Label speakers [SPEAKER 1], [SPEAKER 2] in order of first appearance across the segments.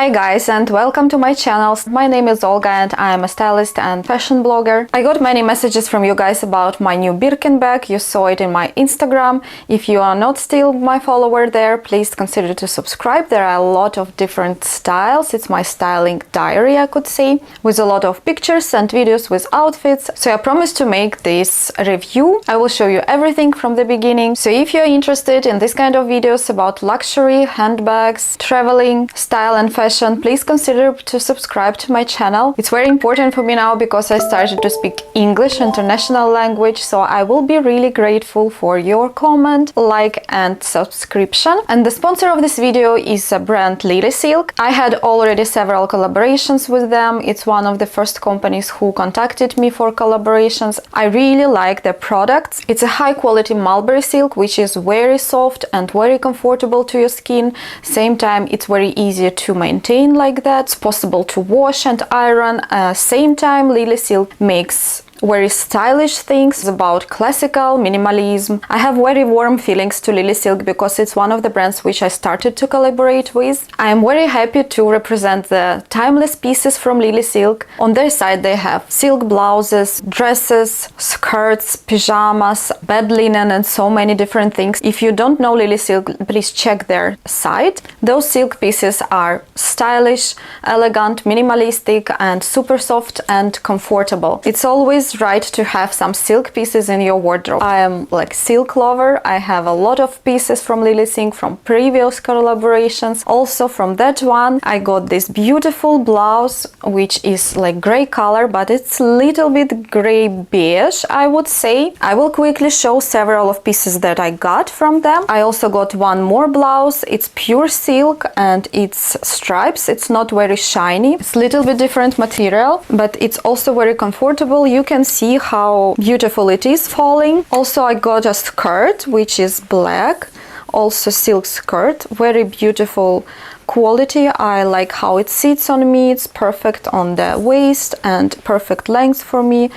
[SPEAKER 1] Hi guys, and welcome to my channel. My name is Olga and I am a stylist and fashion blogger. I got many messages from you guys about my new Birkin bag. You saw it in my Instagram. If you are not still my follower there, please consider to subscribe. There are a lot of different styles. It's my styling diary, I could say, with a lot of pictures and videos with outfits. So I promise to make this review. I will show you everything from the beginning. So if you're interested in this kind of videos about luxury, handbags, traveling, style and fashion, please consider to subscribe to my channel. It's very important for me now because I started to speak English, international language, so I will be really grateful for your comment, like and subscription. And the sponsor of this video is a brand Lilysilk. I had already several collaborations with them. It's one of the first companies who contacted me for collaborations. I really like their products. It's a high quality mulberry silk, which is very soft and very comfortable to your skin. Same time, it's very easy to maintain like that. It's possible to wash and iron. Same time, Lilysilk makes very stylish things about classical minimalism. I have very warm feelings to Lilysilk because it's one of the brands which I started to collaborate with. I am very happy to represent the timeless pieces from Lilysilk. On their side they have silk blouses, dresses, skirts, pajamas, bed linen and so many different things. If you don't know Lilysilk, please check their site. Those silk pieces are stylish, elegant, minimalistic and super soft and comfortable. It's always right to have some silk pieces in your wardrobe. I am like silk lover. I have a lot of pieces from Lilysilk from previous collaborations. Also from that one I got this beautiful blouse which is like gray color, but it's a little bit gray beige, I would say. I will quickly show several of pieces that I got from them. I also got one more blouse. It's pure silk and it's stripes. It's not very shiny. It's a little bit different material, but it's also very comfortable. You can see how beautiful it is falling. Also I got a skirt which is black, also silk skirt, very beautiful quality. I like how it sits on me. It's perfect on the waist and perfect length for me.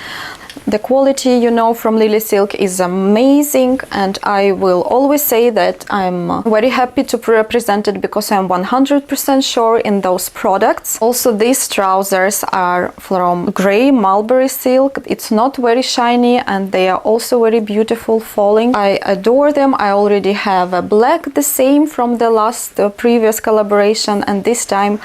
[SPEAKER 1] The quality, you know, from Lilysilk is amazing, and I will always say that I'm very happy to represent it because I'm 100% sure in those products. Also, these trousers are from gray mulberry silk. It's not very shiny and they are also very beautiful falling. I adore them. I already have a black, the same from the last previous collaboration, and this time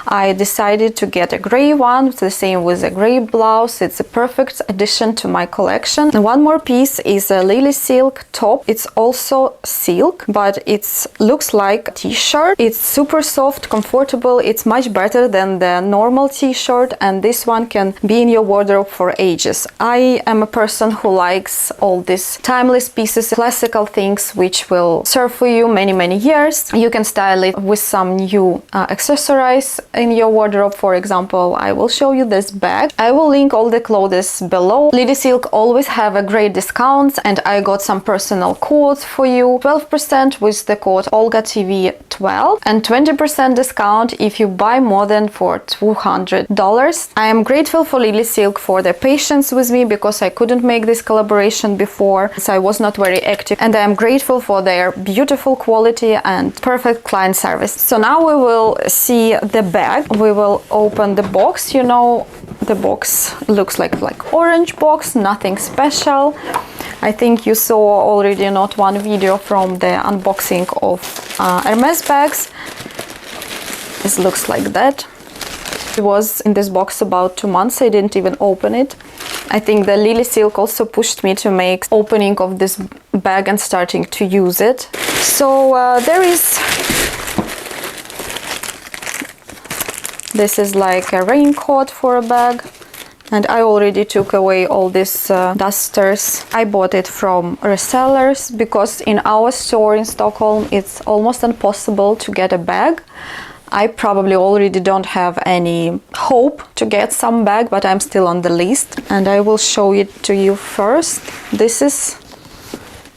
[SPEAKER 1] I decided to get a gray one, the same with a gray blouse. It's a perfect addition to my collection. And one more piece is a Lilysilk top. It's also silk, but it looks like a t-shirt. It's super soft, comfortable. It's much better than the normal t-shirt, and this one can be in your wardrobe for ages. I am a person who likes all these timeless pieces, classical things which will serve for you many years. You can style it with some new accessories in your wardrobe. For example, I will show you this bag. I will link all the clothes below. Lilysilk always have a great discounts, and I got some personal codes for you. 12% with the code OLGATV12 and 20% discount if you buy more than for $200. I am grateful for Lilysilk for their patience with me because I couldn't make this collaboration before, so I was not very active, and I am grateful for their beautiful quality and perfect client service. So now we will see the bag. We will open the box. You know, the box looks like orange box, nothing special. I think you saw already not one video from the unboxing of Hermes bags. This looks like that. It was in this box about 2 months. I didn't even open it. I think the Lilysilk also pushed me to make opening of this bag and starting to use it. So there is, this is like a raincoat for a bag. And I already took away all these dusters. I bought it from resellers because in our store in Stockholm it's almost impossible to get a bag. I probably already don't have any hope to get some bag, but I'm still on the list and I will show it to you first. This is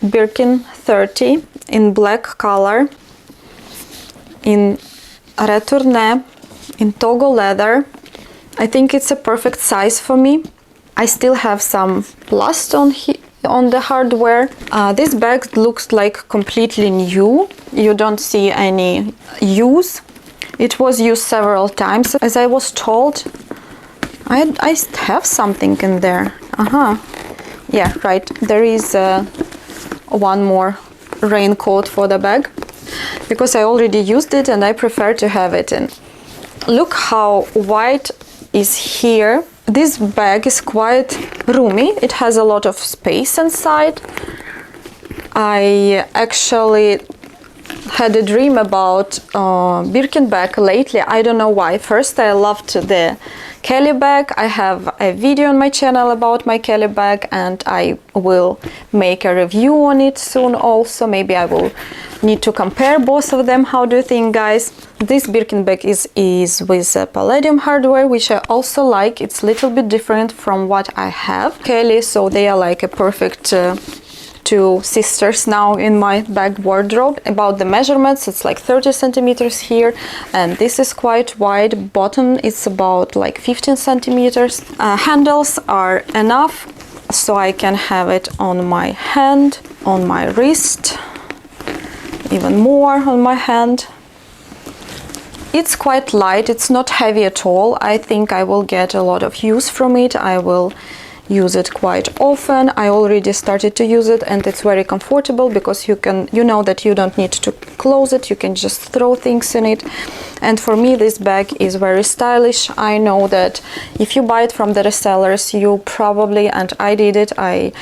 [SPEAKER 1] Birkin 30 in black color, in Returne, in Togo leather. I think it's a perfect size for me. I still have some rust on the hardware. This bag looks like completely new. You don't see any use. It was used several times. As I was told, I have something in there. Yeah, right. There is one more raincoat for the bag, because I already used it and I prefer to have it in. Look how wide is here. This bag is quite roomy. It has a lot of space inside. I actually had a dream about Birkin bag lately. I don't know why. First, I loved the Kelly bag. I have a video on my channel about my Kelly bag, and I will make a review on it soon also. Maybe I will need to compare both of them. How do you think, guys? This Birkin bag is with palladium hardware, which I also like. It's a little bit different from what I have Kelly, so they are like a perfect two sisters now in my bag wardrobe. About the measurements, it's like 30 centimeters here, and this is quite wide. Bottom is about like 15 centimeters. Handles are enough, so I can have it on my hand, on my wrist, even more on my hand. It's quite light, it's not heavy at all. I think I will get a lot of use from it. I will use it quite often. I already started to use it, and it's very comfortable because you know that you don't need to close it, you can just throw things in it. And for me, this bag is very stylish. I know that if you buy it from the resellers, you probably, and I did it, I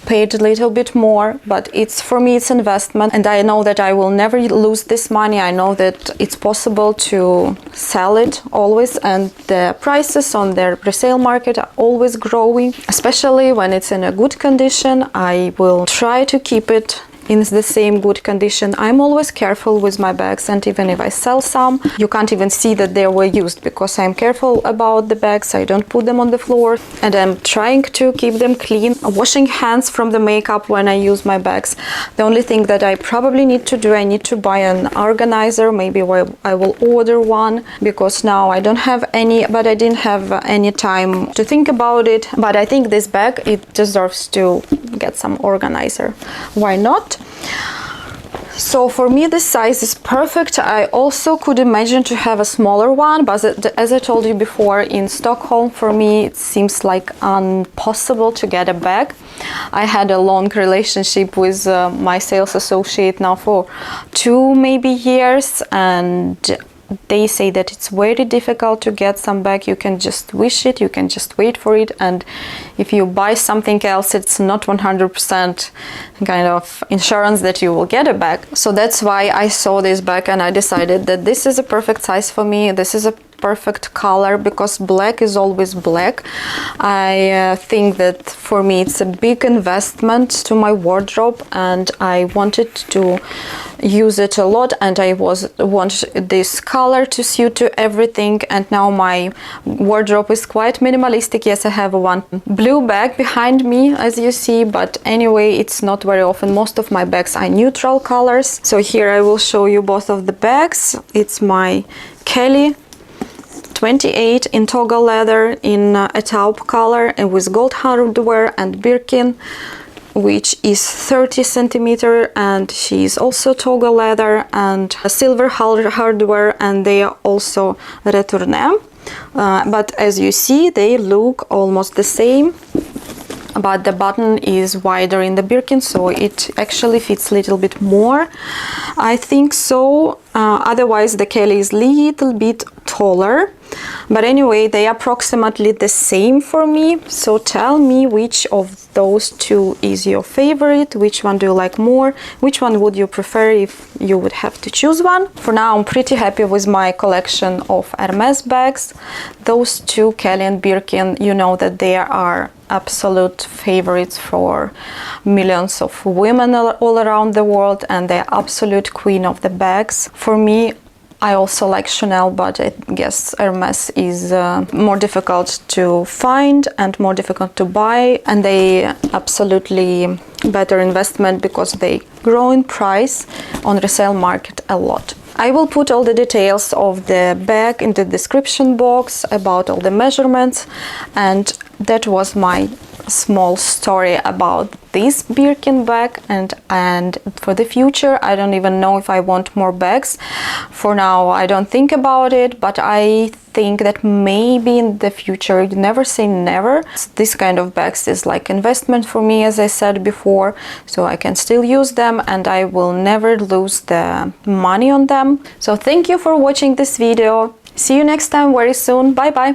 [SPEAKER 1] paid a little bit more, but it's, for me, it's investment, and I know that I will never lose this money. I know that it's possible to sell it always, and the prices on the resale market are always growing, especially when it's in a good condition. I will try to keep it in the same good condition. I'm always careful with my bags, and even if I sell some, you can't even see that they were used because I'm careful about the bags. I don't put them on the floor, and I'm trying to keep them clean. Washing hands from the makeup when I use my bags. The only thing that I probably need to do, I need to buy an organizer. Maybe I will order one, because now I don't have any, but I didn't have any time to think about it. But I think this bag, it deserves to get some organizer. Why not? So for me, this size is perfect. I also could imagine to have a smaller one, but as I told you before, in Stockholm, for me, it seems like impossible to get a bag. I had a long relationship with my sales associate now for 2 maybe years, and they say that it's very difficult to get some bag. You can just wish it, you can just wait for it, and if you buy something else, it's not 100% kind of insurance that you will get a bag. So that's why I saw this bag and I decided that this is a perfect size for me. This is a perfect color, because black is always black. I think that for me it's a big investment to my wardrobe, and I wanted to use it a lot, and I want this color to suit to everything. And now my wardrobe is quite minimalistic. Yes, I have one blue bag behind me, as you see, but anyway, it's not very often. Most of my bags are neutral colors. So here I will show you both of the bags. It's my Kelly 28 in Togo leather in a taupe color and with gold hardware, and Birkin, which is 30 centimeter, and she's also Togo leather and silver hardware, and they are also Returne. But as you see, they look almost the same, but the button is wider in the Birkin, so it actually fits a little bit more, I think so. Otherwise the Kelly is a little bit taller, but anyway, they are approximately the same for me. So tell me which of those two is your favorite, which one do you like more, which one would you prefer if you would have to choose one. For now, I'm pretty happy with my collection of Hermes bags. Those two, Kelly and Birkin, you know that they are absolute favorites for millions of women all around the world, and they're absolute queen of the bags. For me, I also like Chanel, but I guess Hermes is more difficult to find and more difficult to buy, and they absolutely better investment because they grow in price on resale market a lot. I will put all the details of the bag in the description box about all the measurements, and that was my small story about this Birkin bag, and for the future I don't even know if I want more bags. For now I don't think about it, but I think that maybe in the future, you never say never. This kind of bags is like investment for me, as I said before, so I can still use them and I will never lose the money on them. So thank you for watching this video. See you next time very soon. Bye bye.